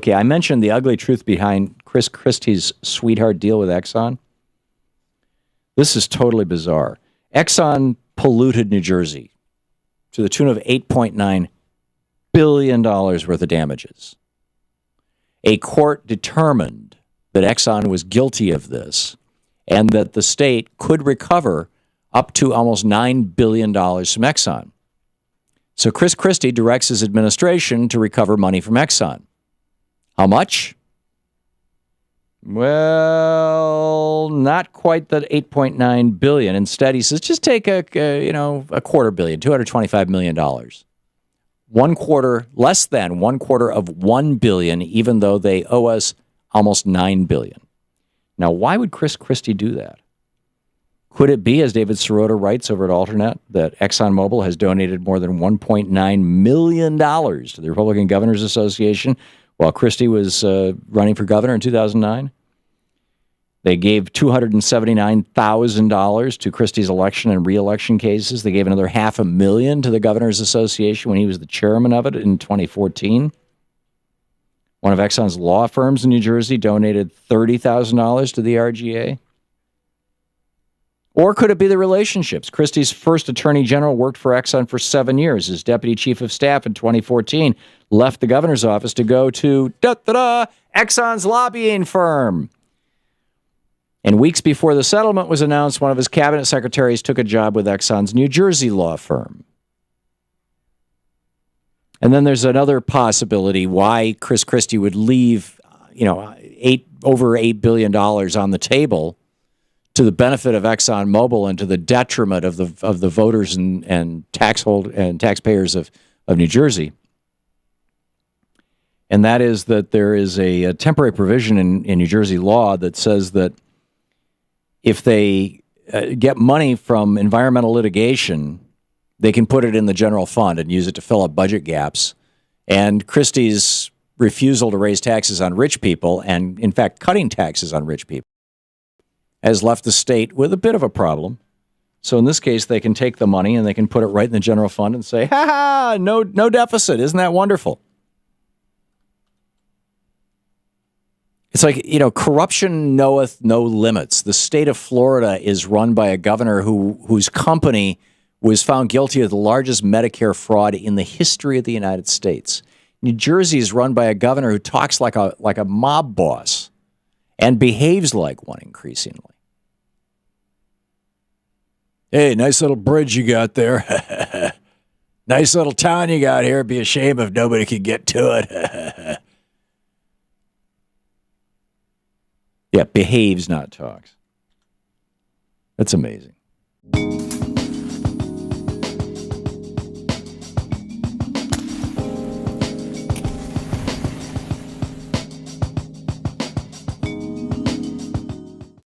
Okay, I mentioned the ugly truth behind Chris Christie's sweetheart deal with Exxon. This is totally bizarre. Exxon polluted New Jersey to the tune of $8.9 billion worth of damages. A court determined that Exxon was guilty of this and that the state could recover up to almost $9 billion from Exxon. So Chris Christie directs his administration to recover money from Exxon. How much? Well, not quite the $8.9 billion. Instead, he says, just take a quarter billion, $225 million. Less than one quarter of $1 billion, even though they owe us almost $9 billion. Now, why would Chris Christie do that? Could it be, as David Sirota writes over at Alternet, that Exxon Mobil has donated more than $1.9 million to the Republican Governors Association while Christie was running for governor in 2009? They gave $279,000 to Christie's election and re-election cases. They gave another $500,000 to the Governors Association when he was the chairman of it in 2014. One of Exxon's law firms in New Jersey donated $30,000 to the RGA. Or could it be the relationships? Christie's first attorney general worked for Exxon for 7 years as deputy chief of staff in 2014, left the governor's office to go to Exxon's lobbying firm. And weeks before the settlement was announced, one of his cabinet secretaries took a job with Exxon's New Jersey law firm. And then there's another possibility why Chris Christie would leave, over $8 billion on the table to the benefit of Exxon Mobil and to the detriment of the voters and taxpayers of New Jersey. And that is that there is a temporary provision in New Jersey law that says that if they get money from environmental litigation, they can put it in the general fund and use it to fill up budget gaps. And Christie's refusal to raise taxes on rich people, and in fact cutting taxes on rich people, has left the state with a bit of a problem. So in this case, they can take the money and they can put it right in the general fund and say, ha, no deficit. Isn't that wonderful? It's like, corruption knoweth no limits. The state of Florida is run by a governor whose company was found guilty of the largest Medicare fraud in the history of the United States. New Jersey is run by a governor who talks like a mob boss and behaves like one increasingly. Hey, nice little bridge you got there. Nice little town you got here. It'd be a shame if nobody could get to it. Yeah, behaves, not talks. That's amazing.